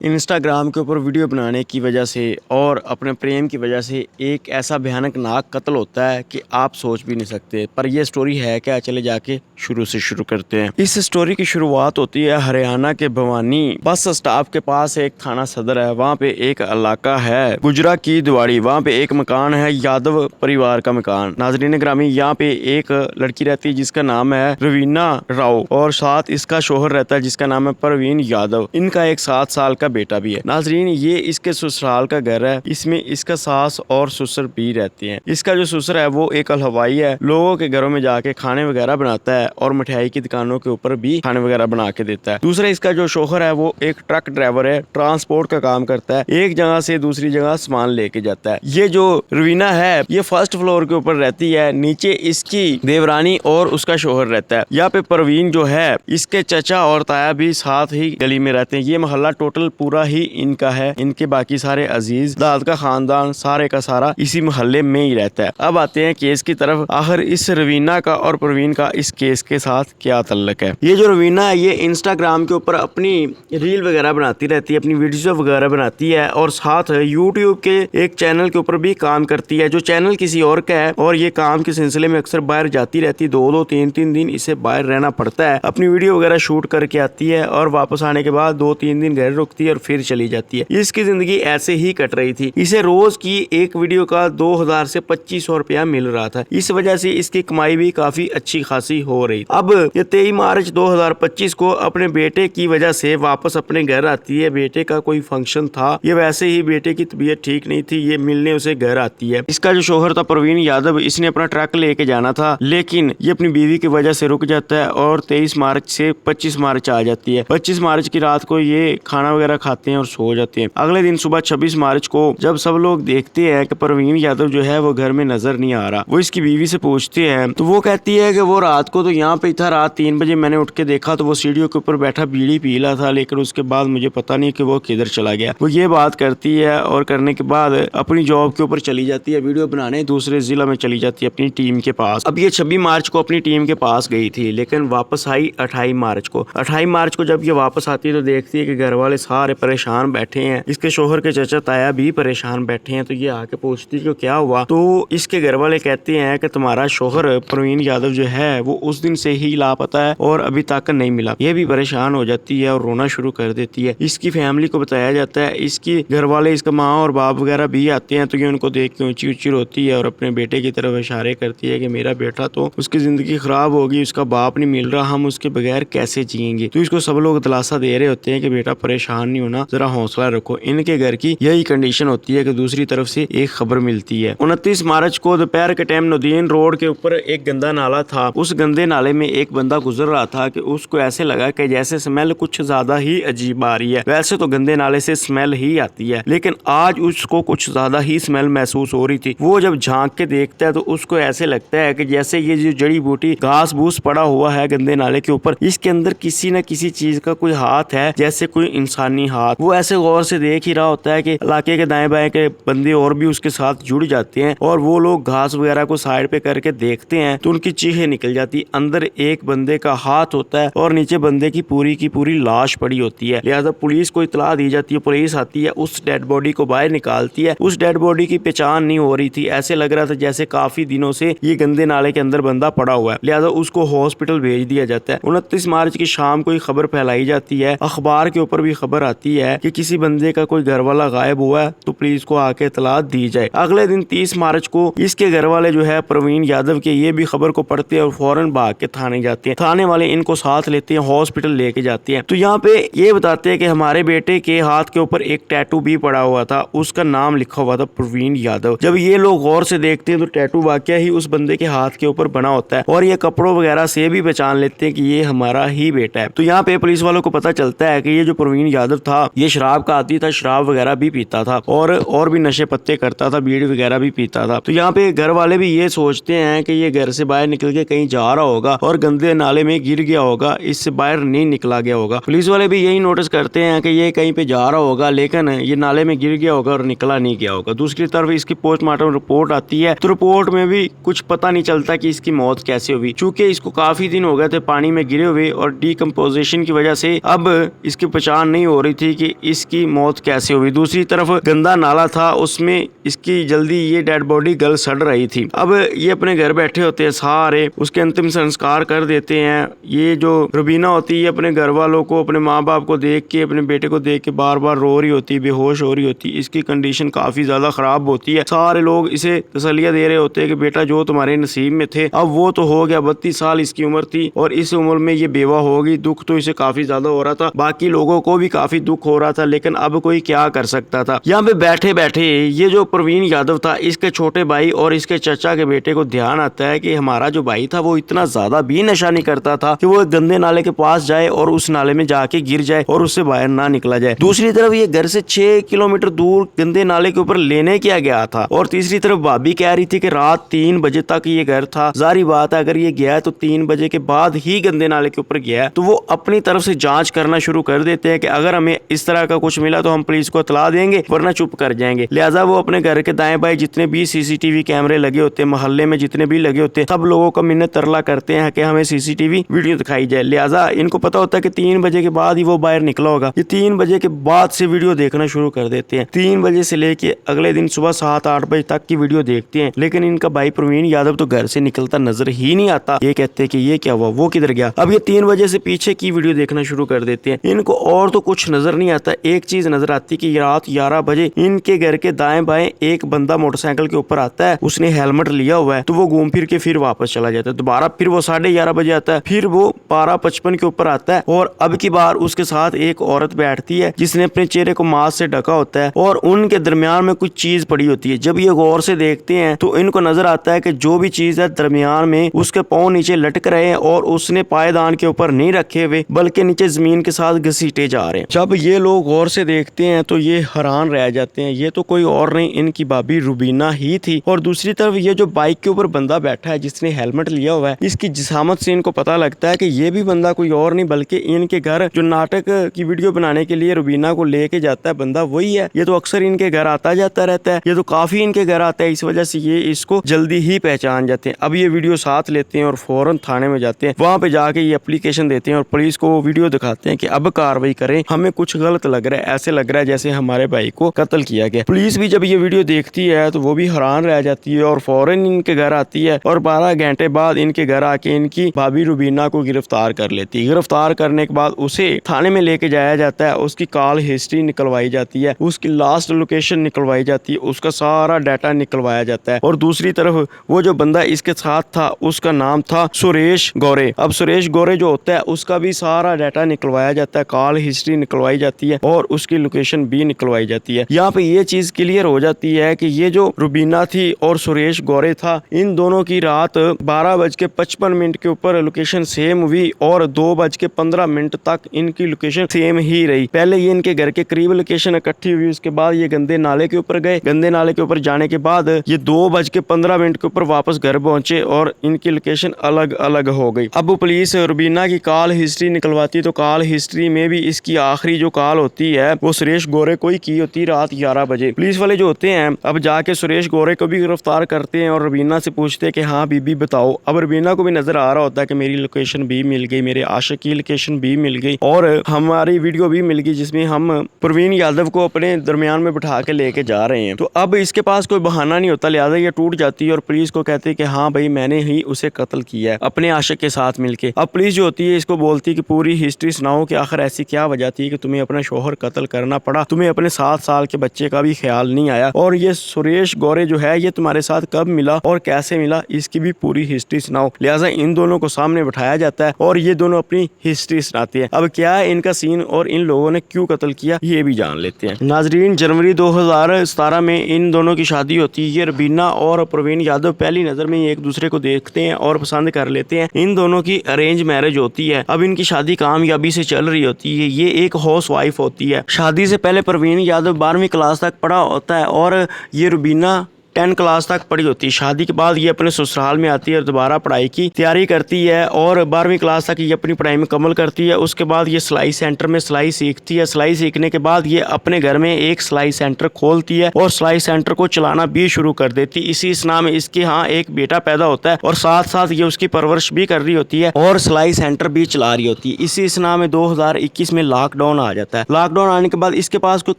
Instagram के ऊपर video बनाने की वजह से और अपने प्रेम की वजह से एक ऐसा भयानक नाक कत्ल होता है कि आप सोच भी नहीं सकते। पर यह स्टोरी है क्या, चले जाके शुरू से शुरू करते हैं। इस स्टोरी की शुरुआत होती है हरियाणा के भिवानी बस स्टॉप के पास एक थाना सदर है। वहाँ पे एक इलाका है गुजरा की दिवाड़ी। वहाँ पे एक मकान है, यादव परिवार का मकान। नाजरीन ग्रामी, यहाँ पे एक लड़की रहती है जिसका नाम है रवीना राव और साथ इसका शोहर रहता है जिसका नाम है प्रवीण यादव। इनका एक 7 साल का बेटा भी है। नाजरीन, ये इसके ससुराल का घर है। इसमें इसका सास और ससुर भी रहते हैं। इसका जो ससुर है वो एक हलवाई है। लोगों के घरों में जाके खाने वगैरह बनाता है और मिठाई की दुकानों के ऊपर भी खाने वगैरह बना के देता है। दूसरा इसका जो शोहर है वो एक ट्रक ड्राइवर है, ट्रांसपोर्ट का काम करता है। एक जगह से दूसरी जगह सामान लेके जाता है। ये जो रवीना है ये फर्स्ट फ्लोर के ऊपर रहती है। नीचे इसकी देवरानी और उसका शोहर रहता है। यहाँ पे प्रवीण जो है इसके चचा और ताया भी साथ ही गली में रहते हैं। ये मोहल्ला टोटल पूरा ही इनका है। इनके बाकी सारे अजीज दाद का खानदान सारे का सारा इसी मोहल्ले में ही रहता है। अब आते हैं केस की तरफ। आखिर इस रवीना का और प्रवीण का इस केस के साथ क्या तल्लक है। ये जो रवीना है ये इंस्टाग्राम के ऊपर अपनी रील वगैरह बनाती रहती है, अपनी वीडियो वगैरह बनाती है और साथ यूट्यूब के एक चैनल के ऊपर भी काम करती है जो चैनल किसी और का है। और ये काम के सिलसिले में अक्सर बाहर जाती रहती है। 2-2 3-3 दिन इसे बाहर रहना पड़ता है। अपनी वीडियो वगैरह शूट करके आती है और वापस आने के बाद 2-3 दिन घर रुकती है और फिर चली जाती है। इसकी जिंदगी ऐसे ही कट रही थी। इसे रोज की एक वीडियो का 2000 से 2500 रुपया मिल रहा था। इस वजह से इसकी कमाई भी काफी अच्छी खासी हो रही। अब ये 23 मार्च 2025 को अपने बेटे की वजह से वापस अपने घर आती है। बेटे का कोई फंक्शन था। ये वैसे ही बेटे की तबीयत ठीक नहीं थी, ये मिलने उसे घर आती है। इसका जो शोहर था प्रवीण यादव, इसने अपना ट्रक लेके जाना था लेकिन ये अपनी बीवी की वजह से रुक जाता है और 23 मार्च से 25 मार्च आ जाती है। 25 मार्च की रात को ये खाना वगैरह खाते हैं और सो जाते हैं। अगले दिन सुबह 26 मार्च को जब सब लोग देखते हैं कि प्रवीण यादव जो है वो घर में नजर नहीं आ रहा, वो इसकी बीवी से पूछते हैं तो वो कहती है कि वो रात को तो यहाँ पे था, रात 3 बजे मैंने उठ के देखा तो वो सीढ़ियों के ऊपर बैठा बीड़ी पी रहा था, लेकिन उसके बाद मुझे पता नहीं कि वो किधर चला गया। वो ये बात करती है और करने के बाद अपनी जॉब के ऊपर चली जाती है, वीडियो बनाने दूसरे जिला में चली जाती है अपनी टीम के पास। अब ये 26 मार्च को अपनी टीम के पास गई थी लेकिन वापस आई 28 मार्च को। 28 मार्च को जब ये वापस आती है तो देखती है कि घर वाले सारे परेशान बैठे हैं। इसके शोहर के चचा ताया भी परेशान बैठे हैं। तो ये आके पूछती है कि क्या हुआ। तो इसके घर वाले कहते हैं कि तुम्हारा शोहर प्रवीण यादव जो है वो उस दिन से ही लापता है और अभी तक नहीं मिला। ये भी परेशान हो जाती है और रोना शुरू कर देती है। इसकी फैमिली को बताया जाता है। इसकी घर वाले, इसका माँ और बाप वगैरह भी आते हैं तो ये उनको देख के ऊंची ऊंची रोती है और अपने बेटे की तरफ इशारे करती है कि मेरा बेटा तो उसकी जिंदगी खराब होगी, उसका बाप नहीं मिल रहा, हम उसके बगैर कैसे जिएंगे। तो इसको सब लोग दिलासा दे रहे होते हैं कि बेटा परेशान नहीं होना, जरा हौसला रखो। इनके घर की यही कंडीशन होती है कि दूसरी तरफ से एक खबर मिलती है। 29 मार्च को दोपहर के टाइम नदीन रोड के ऊपर एक गंदा नाला था। उस गंदे नाले में एक बंदा गुजर रहा था कि उसको ऐसे लगा कि जैसे स्मेल कुछ ज्यादा ही अजीब आ रही है। वैसे तो गंदे नाले से स्मेल ही आती है लेकिन आज उसको कुछ ज्यादा ही स्मेल महसूस हो रही थी। वो जब झांक के देखता है तो उसको ऐसे लगता है कि जैसे ये जो जड़ी बूटी घास भूस पड़ा हुआ है गंदे नाले के ऊपर, इसके अंदर किसी न किसी चीज का कोई हाथ है, जैसे कोई इंसानी हाथ। वो ऐसे गौर से देख ही रहा होता है कि इलाके के दाएं बाएं के बंदे और भी उसके साथ जुड़ जाते हैं और वो लोग घास वगैरह को साइड पे करके देखते हैं तो उनकी चीखें निकल जाती। अंदर एक बंदे का हाथ होता है और नीचे बंदे की पूरी लाश पड़ी होती है। लिहाजा पुलिस को इतला दी जाती है। पुलिस आती है, उस डेड बॉडी को बाहर निकालती है। उस डेड बॉडी की पहचान नहीं हो रही थी। ऐसे लग रहा था जैसे काफी दिनों से ये गंदे नाले के अंदर बंदा पड़ा हुआ है। लिहाजा उसको हॉस्पिटल भेज दिया जाता है। 29 मार्च की शाम को खबर फैलाई जाती है। अखबार के ऊपर भी खबर आती है कि किसी बंदे का कोई घर वाला गायब हुआ है तो पुलिस को आके इतला दी जाए। अगले दिन 30 मार्च को इसके घर वाले जो है प्रवीण यादव के ये भी खबर को पढ़ते हैं और फौरन भाग के थाने जाते हैं। थाने वाले इनको साथ लेते हैं, हॉस्पिटल लेके जाते हैं। तो यहाँ पे ये बताते हैं कि हमारे बेटे के हाथ के ऊपर एक टैटू भी पड़ा हुआ था, उसका नाम लिखा हुआ था प्रवीण यादव। जब ये लोग गौर से देखते हैं तो टैटू वाकई ही उस बंदे के हाथ के ऊपर बना होता है और ये कपड़ों वगैरह से भी पहचान लेते हैं कि ये हमारा ही बेटा है। तो यहाँ पे पुलिस वालों को पता चलता है कि ये जो प्रवीण यादव था ये शराब का आदी था, शराब वगैरह भी पीता था और भी नशे पत्ते करता था, बीड़ी वगैरह भी पीता था। तो यहाँ पे घर वाले भी ये सोचते हैं कि ये घर से बाहर निकल के कहीं जा रहा होगा और गंदे नाले में गिर गया होगा, इससे बाहर नहीं निकला गया होगा। पुलिस वाले भी यही नोटिस करते हैं कि ये कहीं पे जा रहा होगा लेकिन ये नाले में गिर गया होगा और निकला नहीं गया होगा। दूसरी तरफ इसकी पोस्टमार्टम रिपोर्ट आती है तो रिपोर्ट में भी कुछ पता नहीं चलता कि इसकी मौत कैसे हुई, चूंकि इसको काफी दिन हो गए थे पानी में गिरे हुए और डिकम्पोजिशन की वजह से अब इसकी पहचान नहीं हो रही रही थी कि इसकी मौत कैसे हुई। दूसरी तरफ गंदा नाला था, उसमें इसकी जल्दी ये डेड बॉडी गल सड़ रही थी। अब ये अपने घर बैठे होते हैं, सारे उसके अंतिम संस्कार कर देते हैं। ये जो रुबीना होती है अपने घर वालों को, अपने माँ बाप को देख के, अपने बेटे को देख के बार बार रो रही होती, बेहोश हो रही होती। इसकी कंडीशन काफी ज्यादा खराब होती है। सारे लोग इसे तसल्लियां दे रहे होते हैं कि बेटा जो तुम्हारे नसीब में थे अब वो तो हो गया। 32 साल इसकी उम्र थी और इस उम्र में ये बेवा होगी। दुख तो इसे काफी ज्यादा हो रहा था, बाकी लोगों को भी काफी दुख हो रहा था, लेकिन अब कोई क्या कर सकता था। यहाँ पे बैठे बैठे ये जो प्रवीण यादव था, इसके छोटे भाई और इसके चाचा के बेटे को ध्यान आता है कि हमारा जो भाई था वो इतना ज्यादा भी नशा नहीं करता था कि वो गंदे नाले के पास जाए और उस नाले में जाके गिर जाए और उससे बाहर ना निकला जाए। दूसरी तरफ ये घर से 6 किलोमीटर दूर गंदे नाले के ऊपर लेने किया गया था और तीसरी तरफ भाभी कह रही थी कि रात 3 बजे तक ये घर था। जारी बात है अगर ये गया है तो 3 बजे के बाद ही गंदे नाले के ऊपर गया है, तो वो अपनी तरफ से जांच करना शुरू कर देते हैं कि अगर हमें इस तरह का कुछ मिला तो हम पुलिस को इतला देंगे वरना चुप कर जाएंगे। लिहाजा वो अपने घर के दाएं बाएं जितने भी सीसीटीवी कैमरे लगे होते हैं, मोहल्ले में जितने भी लगे होते हैं, सब लोगों का मिन्नत तरला करते हैं कि हमें सीसीटीवी वीडियो दिखाई जाए। लिहाजा इनको पता होता है कि 3 बजे के बाद ही वो बाहर निकला होगा। ये 3 बजे के बाद से वीडियो देखना शुरू कर देते हैं। 3 बजे से लेके अगले दिन सुबह 7-8 बजे तक की वीडियो देखते हैं, लेकिन इनका भाई प्रवीण यादव तो घर से निकलता नजर ही नहीं आता। ये कहते हैं कि ये क्या हुआ, वो किधर गया। अब ये 3 बजे से पीछे की वीडियो देखना शुरू कर देते हैं। इनको और तो कुछ नजर नहीं आता। एक चीज नजर आती कि रात 11 बजे इनके घर के दाएं बाएं एक बंदा मोटरसाइकिल के ऊपर आता है, उसने हेलमेट लिया हुआ है, तो वो घूम फिर के फिर वापस चला जाता है। दोबारा फिर वो 11:30 बजे आता है, फिर वो 12:55 के ऊपर आता है और अब की बार उसके साथ एक औरत बैठती है जिसने अपने चेहरे को मास्क से ढका होता है और उनके दरमियान में कुछ चीज पड़ी होती है। जब ये गौर से देखते हैं तो इनको नजर आता है कि जो भी चीज है दरमियान में उसके पांव नीचे लटक रहे हैं और उसने पायदान के ऊपर नहीं रखे हुए बल्कि नीचे जमीन के साथ घसीटे जा रहे हैं। जब ये लोग गौर से देखते हैं तो ये हैरान रह जाते हैं। ये तो कोई और नहीं इनकी भाभी रुबीना ही थी। और दूसरी तरफ ये जो बाइक के ऊपर बंदा बैठा है जिसने हेलमेट लिया हुआ है, इसकी जिसामत से इनको पता लगता है कि ये भी बंदा कोई और नहीं बल्कि इनके घर जो नाटक की वीडियो बनाने के लिए रुबीना को लेके जाता है बंदा वही है। ये तो अक्सर इनके घर आता जाता रहता है, ये तो काफी इनके घर आता है, इस वजह से ये इसको जल्दी ही पहचान जाते हैं। अब ये वीडियो साथ लेते हैं और फौरन थाने में जाते हैं। वहां पे जाके ये एप्लीकेशन देते हैं और पुलिस को वो वीडियो दिखाते हैं कि अब कार्रवाई करें, हमें कुछ गलत लग रहा है, ऐसे लग रहा है जैसे हमारे भाई को कत्ल किया गया। पुलिस भी जब ये वीडियो देखती है तो वो भी हैरान रह जाती है और फौरन इनके घर आती है और 12 घंटे बाद इनके घर आके इनकी भाभी रुबीना को गिरफ्तार कर लेती है। गिरफ्तार करने के बाद उसे थाने में लेके जाया जाता है, उसकी कॉल हिस्ट्री निकलवाई जाती है, उसकी लास्ट लोकेशन निकलवाई जाती है, उसका सारा डाटा निकलवाया जाता है। और दूसरी तरफ वो जो बंदा इसके साथ था उसका नाम था सुरेश गौरे। अब सुरेश गौरे जो होता है उसका भी सारा डाटा निकलवाया जाता है, कॉल हिस्ट्री निकलवाई जाती है और उसकी लोकेशन भी निकलवाई जाती है। यहाँ पे ये चीज क्लियर हो जाती है कि ये जो रुबीना थी और सुरेश गौरे था, इन दोनों की रात 12:55 के ऊपर लोकेशन सेम हुई और 2:15 तक इनकी लोकेशन सेम ही रही। पहले ये इनके घर के करीब लोकेशन इकट्ठी हुई, उसके बाद ये गंदे नाले के ऊपर गए। गंदे नाले के ऊपर जाने के बाद ये 2:15 के ऊपर वापस घर पहुंचे और इनकी लोकेशन अलग अलग हो गई। अब पुलिस रुबीना की कॉल हिस्ट्री निकलवाती तो कॉल हिस्ट्री में भी इसकी आखिरी जो कॉल होती है वो सुरेश गौरे को ही की होती रात 11 बजे। पुलिस वाले जो होते हैं अब जाके सुरेश गौरे को भी गिरफ्तार करते हैं और रुबीना से पूछते हैं कि हाँ बीबी बताओ। अब रुबीना को भी नजर आ रहा होता है कि मेरी लोकेशन भी मिल गई, मेरे आशिक की लोकेशन भी मिल गई और हमारी वीडियो भी मिल गई जिसमें हम प्रवीण यादव को अपने दरमियान में बिठा के लेके जा रहे हैं। तो अब इसके पास कोई बहाना नहीं होता, लिहाजा ये टूट जाती है और पुलिस को कहते हैं कि हाँ भाई मैंने ही उसे कत्ल किया है अपने आशिक के साथ मिलके। अब पुलिस जो होती है इसको बोलती है कि पूरी हिस्ट्री सुनाओ कि आखिर ऐसी क्या वजह थी कि तुम्हें अपना शोहर कत्ल करना पड़ा, तुम्हें अपने 7 साल के बच्चे का भी ख्याल नहीं आया और ये सुरेश गौरे जो है ये तुम्हारे साथ कब मिला और कैसे मिला, इसकी भी पूरी हिस्ट्री सुनाओ। लिहाजा इन दोनों को सामने बिठाया जाता है और ये दोनों अपनी हिस्ट्री सुनाते हैं। अब क्या है इनका सीन और इन लोगों ने क्यों कत्ल किया ये भी जान लेते हैं। नाजरीन, जनवरी 2017 में इन दोनों की शादी होती है। ये रुबीना और प्रवीण यादव पहली नजर में एक दूसरे को देखते हैं और पसंद कर लेते हैं। इन दोनों की अरेंज मैरिज होती है। अब इनकी शादी कामयाबी से चल रही होती है। ये एक हाउस वाइफ होती है। शादी से पहले प्रवीण यादव 12वीं क्लास तक पढ़ा होता है और ये रुबीना 10 क्लास तक पढ़ी होती है। शादी के बाद ये अपने ससुराल में आती है और दोबारा पढ़ाई की तैयारी करती है और 12वीं क्लास तक ये अपनी पढ़ाई मुकम्मल करती है। उसके बाद ये सिलाई सेंटर में सिलाई सीखती है। सिलाई सीखने के बाद ये अपने घर में एक सिलाई सेंटर खोलती है और सिलाई सेंटर को चलाना भी शुरू कर देती है। इसी स्नाह में इसके यहाँ एक बेटा पैदा होता है और साथ साथ ये उसकी परवरिश भी कर रही होती है और सिलाई सेंटर भी चला रही होती है। इसी स्नाह में 2021 में लॉकडाउन आ जाता है। लॉकडाउन आने के बाद इसके पास कोई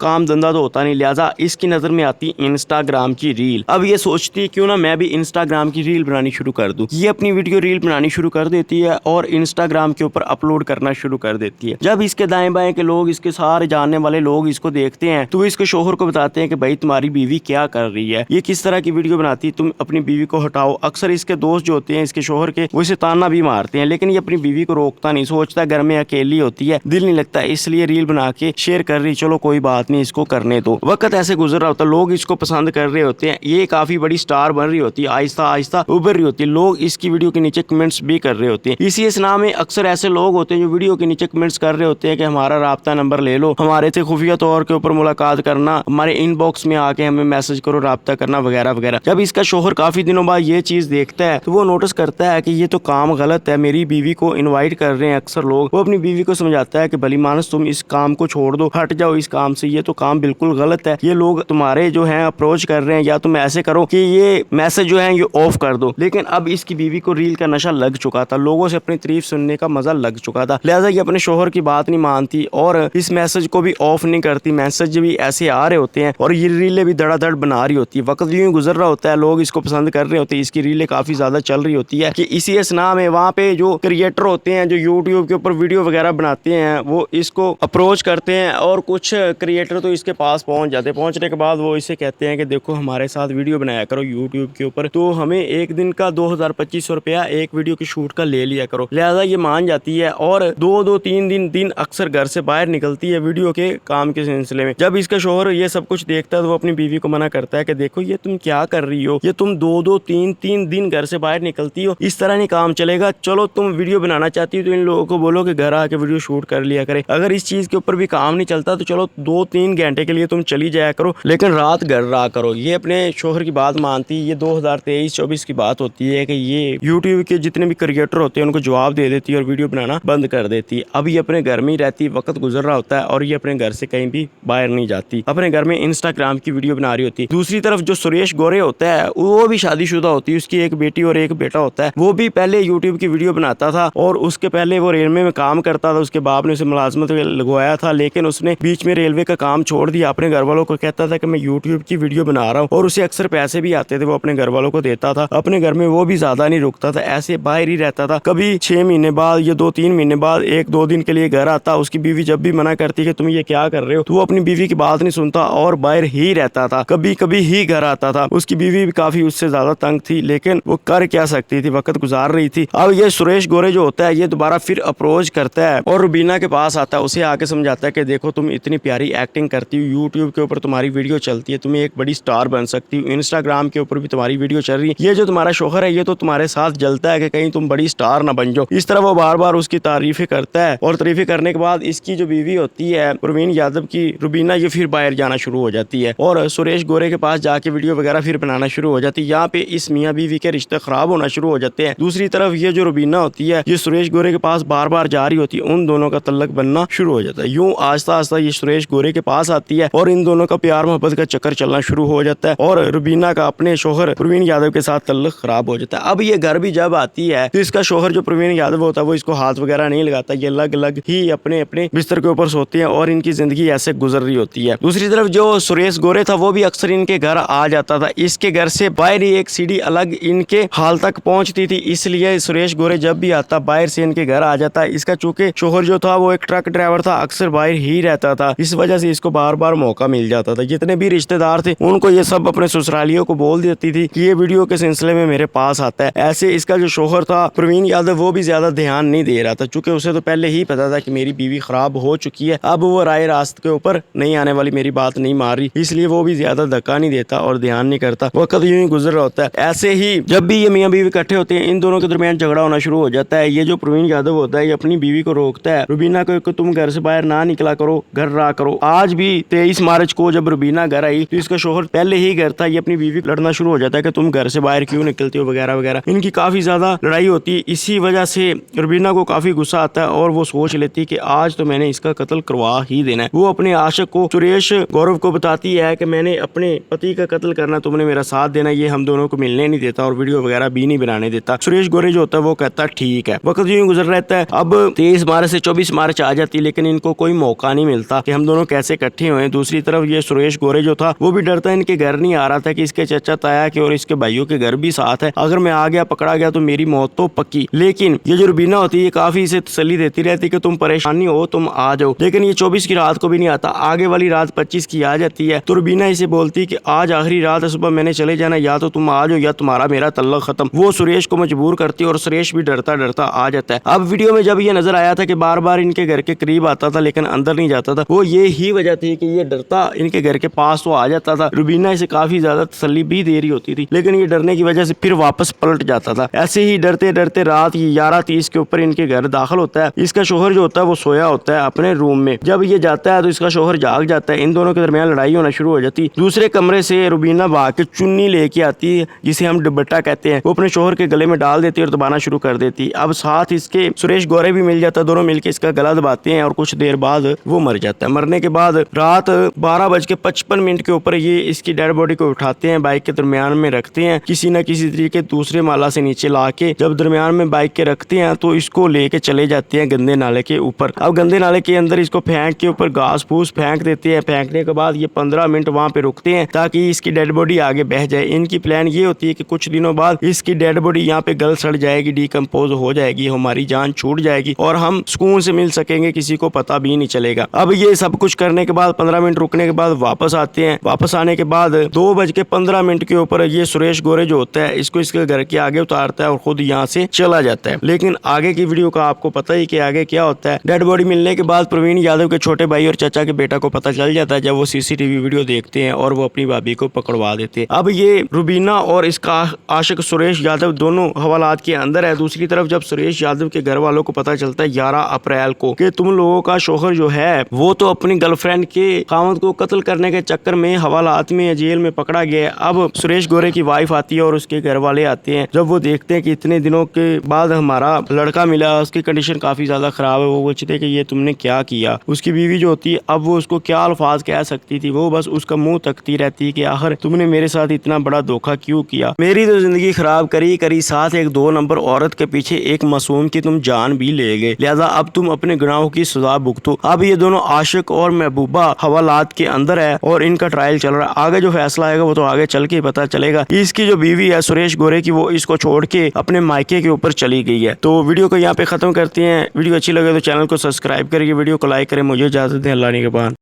काम धंधा तो होता नहीं, लिहाजा इसकी नजर में आती इंस्टाग्राम की रील। अब ये सोचती है क्यों ना मैं भी इंस्टाग्राम की रील बनानी शुरू कर दूं। ये अपनी वीडियो रील बनानी शुरू कर देती है और इंस्टाग्राम के ऊपर अपलोड करना शुरू कर देती है। जब इसके दाएं बाएं के लोग, इसके सारे जानने वाले लोग इसको देखते हैं तो इसके शोहर को बताते हैं कि भाई तुम्हारी बीवी क्या कर रही है, ये किस तरह की वीडियो बनाती है, तुम अपनी बीवी को हटाओ। अक्सर इसके दोस्त जो होते हैं इसके शोहर के, वो इसे ताना भी मारते हैं, लेकिन ये अपनी बीवी को रोकता नहीं। सोचता घर में अकेली होती है, दिल नहीं लगता, इसलिए रील बना के शेयर कर रही, चलो कोई बात नहीं, इसको करने दो। वक्त ऐसे गुजर रहा होता है, लोग इसको पसंद कर रहे होते हैं, ये काफी बड़ी स्टार बन रही होती है, आहिस्ता आहिस्ता उभर रही होती है। लोग इसकी वीडियो के नीचे कमेंट्स भी कर रहे होते हैं। इसी स्नाह में अक्सर ऐसे लोग होते हैं जो वीडियो के नीचे कमेंट्स कर रहे होते हैं कि हमारा राब्ता नंबर ले लो, हमारे से खुफिया तौर के ऊपर मुलाकात करना, हमारे इनबॉक्स में आके हमें मैसेज करो, राब्ता करना वगैरह वगैरह। जब इसका शोहर काफी दिनों बाद ये चीज देखता है तो वो नोटिस करता है कि ये तो काम गलत है, मेरी बीवी को इनवाइट कर रहे हैं अक्सर लोग। वो अपनी बीवी को समझाता है कि भली मानस तुम इस काम को छोड़ दो, हट जाओ इस काम से, ये तो काम बिल्कुल गलत है, ये लोग तुम्हारे जो है अप्रोच कर रहे हैं, या तुम ऐसे करो कि ये मैसेज जो है ये ऑफ कर दो। लेकिन अब इसकी बीवी को रील का नशा लग चुका था, लोगों से अपनी तारीफ सुनने का मजा लग चुका था, लिहाजा ये अपने शोहर की बात नहीं मानती और इस मैसेज को भी ऑफ नहीं करती। मैसेज भी ऐसे आ रहे होते हैं और ये रीलें भी धड़ाधड़ बना रही होती है। वक्त यूं ही गुजर रहा होता है, लोग इसको पसंद कर रहे होते हैं, इसकी रीलें काफी ज्यादा चल रही होती है कि इसी स्नाह में वहाँ पे जो क्रिएटर होते हैं, जो यूट्यूब के ऊपर वीडियो वगैरह बनाते हैं, वो इसको अप्रोच करते हैं और कुछ क्रिएटर तो इसके पास पहुंच जाते हैं। पहुंचने के बाद वो इसे कहते हैं कि देखो हमारे साथ वीडियो बनाया करो यूट्यूब के ऊपर, तो हमें एक दिन का 2000-2500 रुपया एक वीडियो की शूट का ले लिया करो। लिहाजा ये मान जाती है और 2-3 दिन अक्सर घर से बाहर निकलती है वीडियो के काम के सिलसिले में। जब इसका शोहर ये सब कुछ देखता है तो वो अपनी बीवी को मना करता है कि देखो ये तुम क्या कर रही हो, ये तुम 2-3 दिन घर से बाहर निकलती हो, इस तरह नहीं काम चलेगा। चलो तुम वीडियो बनाना चाहती हो तो इन लोगों को बोलो कि घर आके वीडियो शूट कर लिया करे। अगर इस चीज के ऊपर भी काम नहीं चलता तो चलो 2-3 घंटे के लिए तुम चली जाया करो, लेकिन रात घर रहा करो। ये अपने शोहर की बात मानती। ये 2023-24 की बात होती है कि ये यूट्यूब के जितने भी क्रिएटर होते हैं उनको जवाब दे देती है और वीडियो बनाना बंद कर देती है। अब ये अपने घर में ही रहती, वक्त गुजर रहा होता है और ये अपने घर से कहीं भी बाहर नहीं जाती, अपने घर में इंस्टाग्राम की वीडियो बना रही होती है। दूसरी तरफ जो सुरेश गोरे होता है वो भी शादीशुदा होती है, उसकी एक बेटी और एक बेटा होता है। वो भी पहले यूट्यूब की वीडियो बनाता था और उसके पहले वो रेलवे में काम करता था, उसके बाप ने उसे मुलाजमत लगवाया था, लेकिन उसने बीच में रेलवे का काम छोड़ दिया। अपने घर वालों को कहता था कि मैं यूट्यूब की वीडियो बना रहा हूँ और उसे अक्सर पैसे भी आते थे, वो अपने घर वालों को देता था। अपने घर में वो भी ज्यादा नहीं रुकता था, ऐसे बाहर ही रहता था। कभी 6 महीने बाद या 2-3 महीने बाद 1-2 दिन के लिए घर आता। उसकी बीवी जब भी मना करती कि तुम ये क्या कर रहे हो, तो वो अपनी बीवी की बात नहीं सुनता और बाहर ही रहता था, कभी कभी ही घर आता था। उसकी बीवी भी काफी उससे ज्यादा तंग थी, लेकिन वो कर क्या सकती थी, वक्त गुजार रही थी। अब ये सुरेश गोरे जो होता है ये दोबारा फिर अप्रोच करता है और रुबीना के पास आता है, उसे आके समझाता है कि देखो तुम इतनी प्यारी एक्टिंग करती हो, यूट्यूब के ऊपर तुम्हारी वीडियो चलती है, तुम एक बड़ी स्टार बन सकती हो, इंस्टाग्राम के ऊपर भी तुम्हारी वीडियो चल रही है, ये जो तुम्हारा शोहर है ये तो तुम्हारे साथ जलता है कि कहीं तुम बड़ी स्टार ना बन जाओ। इस तरह वो बार बार उसकी तारीफें करता है और तारीफें करने के बाद इसकी जो बीवी होती है प्रवीण यादव की, रुबीना, ये फिर बाहर जाना शुरू हो जाती है और सुरेश गोरे के पास जाके वीडियो वगैरह फिर बनाना शुरू हो जाती है। यहाँ पे इस मियाँ बीवी के रिश्ते खराब होना शुरू हो जाते हैं। दूसरी तरफ ये जो रुबीना होती है ये सुरेश गोरे के पास बार बार जा रही होती है, उन दोनों का तल्लक बनना शुरू हो जाता है। यूं आस्ता आस्ता ये सुरेश गोरे के पास आती है और इन दोनों का प्यार मोहब्बत का चक्कर चलना शुरू हो जाता है और रुबीना का अपने शोहर प्रवीण यादव के साथ तल्लक खराब हो जाता है। अब ये घर भी जब आती है तो इसका शोहर जो प्रवीण यादव होता है वो इसको हाथ वगैरह नहीं लगाता, ये अलग अलग ही अपने अपने बिस्तर के ऊपर सोते हैं और इनकी जिंदगी ऐसे गुजर रही होती है। दूसरी तरफ जो सुरेश गोरे था वो भी अक्सर इनके घर आ जाता था, इसके घर से बाहर ही एक सीढ़ी अलग इनके हाल तक पहुंचती थी, इसलिए सुरेश गोरे जब भी आता बाहर से इनके घर आ जाता। इसका चूंकि शोहर जो था वो एक ट्रक ड्राइवर था, अक्सर बाहर ही रहता था, इस वजह से इसको बार बार मौका मिल जाता था। जितने भी रिश्तेदार थे उनको ये सब अपने ससुरालियों को बोल देती थी कि ये वीडियो के सिलसिले में मेरे पास आता है। ऐसे इसका जो शोहर था प्रवीण यादव वो भी ज्यादा ध्यान नहीं दे रहा था, चूंकि उसे तो पहले ही पता था कि मेरी बीवी खराब हो चुकी है, अब वो राय रास्त के ऊपर नहीं आने वाली, मेरी बात नहीं मार रही, इसलिए वो भी ज्यादा धक्का नहीं देता और ध्यान नहीं करता। वक्त यूं ही गुजर रहा होता है। ऐसे ही जब भी ये मियाँ बीवी इकट्ठे होते हैं इन दोनों के दरमियान झगड़ा होना शुरू हो जाता है। ये जो प्रवीण यादव होता है ये अपनी बीवी को रोकता है, रुबीना को कि तुम घर से बाहर ना निकला करो, घर रहा करो। आज भी 23 मार्च को जब रुबीना घर आई तो इसका शोहर पहले ही घर जाता है, ये अपनी बीवी लड़ना शुरू हो जाता है कि तुम घर से बाहर क्यों निकलते हो वगैरह वगैरह। इनकी काफी ज्यादा लड़ाई होती है। इसी वजह से रुबीना को काफी गुस्सा आता है और वो सोच लेती है कि आज तो मैंने इसका कत्ल करवा ही देना है। वो अपने आशिक को सुरेश गौरव को बताती है कि मैंने अपने पति का कत्ल करना, तुमने मेरा साथ देना, ये हम दोनों को मिलने नहीं देता और वीडियो वगैरह भी नहीं बनाने देता। सुरेश गौरव जो होता है वो कहता है ठीक है। वक्त यूं गुजर रहता है। अब 23 मार्च से 24 मार्च आ जाती है, लेकिन इनको कोई मौका नहीं मिलता कि हम दोनों कैसे इकट्ठे हुए। दूसरी तरफ ये सुरेश गोरे जो था वो भी डरता इनके घर नहीं आ रहा था कि इसके चाचा ताया के और इसके भाइयों के घर भी साथ है, अगर मैं आ गया पकड़ा गया तो मेरी मौत तो पक्की। लेकिन ये जो रुबीना होती है ये काफी इसे तसल्ली देती रहती कि तुम परेशानी हो तुम आ जाओ। लेकिन ये 24 की रात को भी नहीं आता, आगे वाली रात 25 की आ जाती है। तो रुबीना इसे बोलती कि आज आखिरी रात है, सुबह मैंने चले जाना, या तो तुम आ जाओ या तुम्हारा मेरा तल्लक खत्म। वो सुरेश को मजबूर करती है और सुरेश भी डरता डरता आ जाता है। अब वीडियो में जब ये नजर आया था कि बार बार इनके घर के करीब आता था लेकिन अंदर नहीं जाता था, वो ये ही वजह थी कि ये डरता इनके घर के पास तो आ जाता था। रुबीना इसे काफी ज्यादा तसल्ली भी दे रही होती थी, लेकिन ये डरने की वजह से फिर वापस पलट जाता था। ऐसे ही डरते डरते रात 11:30 के ऊपर इनके घर दाखिल होता है। इसका शोहर जो होता है वो सोया होता है अपने रूम में। जब ये जाता है तो इसका शोहर जाग जाता है। इन दोनों के दरमियान लड़ाई होना शुरू हो जाती। दूसरे कमरे से रुबीना भाग के चुन्नी लेके आती है जिसे हम दुपट्टा कहते हैं, वो अपने शोहर के गले में डाल देती है और दबाना शुरू कर देती। अब साथ इसके सुरेश गौरे भी मिल जाता, दोनों मिलकर इसका गला दबाते हैं और कुछ देर बाद वो मर जाता है। मरने के बाद रात 12:55 के ऊपर ये इसकी डेड बॉडी को उठाते हैं, बाइक के दरमियान में रखते हैं, किसी न किसी तरीके दूसरे माला से नीचे ला के जब दरमियान में बाइक के रखते हैं तो इसको लेके चले जाते हैं गंदे नाले के ऊपर। अब गंदे नाले के अंदर इसको फेंक के ऊपर घास फूस फेंक देते हैं। फेंकने के बाद ये 15 मिनट वहाँ पे रुकते हैं ताकि इसकी डेड बॉडी आगे बह जाए। इनकी प्लान ये होती है कि कुछ दिनों बाद इसकी डेड बॉडी यहाँ पे गल सड़ जाएगी, डिकम्पोज हो जाएगी, हमारी जान छूट जाएगी और हम सुकून से मिल सकेंगे, किसी को पता भी नहीं चलेगा। अब ये सब कुछ करने के बाद 15 मिनट रुकने के बाद वापस आते हैं। वापस आने के बाद 2:15 के ऊपर ये सुरेश गोरे जो होता है इसको इसके घर के आगे उतारता है और खुद यहाँ से चला जाता है। लेकिन आगे की वीडियो का आपको पता ही कि आगे क्या होता है। डेड बॉडी मिलने के बाद प्रवीण यादव के छोटे भाई और चाचा के बेटा को पता चल जाता है जब वो सीसीटीवी वीडियो देखते हैं और वो अपनी भाभी को पकड़वा देते हैं। अब ये रुबीना और इसका आशिक सुरेश यादव दोनों हवालात के अंदर है। दूसरी तरफ जब सुरेश यादव के घर वालों को पता चलता है 11 अप्रैल को कि तुम लोगों का शोहर जो है वो तो अपनी गर्लफ्रेंड के खामद को कत्ल करने के चक्कर में हवालात में जेल में पकड़ा गया है। अब सुरेश गोरे की वाइफ आती है और उसके घर वाले आते हैं। जब वो देखते हैं कि इतने दिनों के बाद हमारा लड़का मिला, उसकी कंडीशन काफी ज्यादा खराब है, वो पूछते कि ये तुमने क्या किया। उसकी बीवी जो होती है अब वो उसको क्या अल्फाज कह सकती थी, वो बस उसका मुंह तकती रहती है कि आखिर तुमने मेरे साथ इतना बड़ा धोखा क्यों किया, मेरी तो जिंदगी खराब करी करी, साथ एक 2 नंबर औरत के पीछे एक मासूम की तुम जान भी ले गए, लिहाजा अब तुम अपने गुनाहों की सजा भुगतो। अब ये दोनों आशिक और महबूबा हवालात के अंदर है और इनका ट्रायल चल रहा है। आगे जो फैसला आएगा वो तो आगे चल के पता चलेगा। इसकी जो बीवी है सुरेश गोरे की वो इसको छोड़ के अपने मायके के ऊपर चली गई है। तो वीडियो को यहाँ पे खत्म करते हैं। वीडियो अच्छी लगे तो चैनल को सब्सक्राइब करिए, वीडियो को लाइक करें। मुझे इजाजत दें, अल्लाह निगहबान।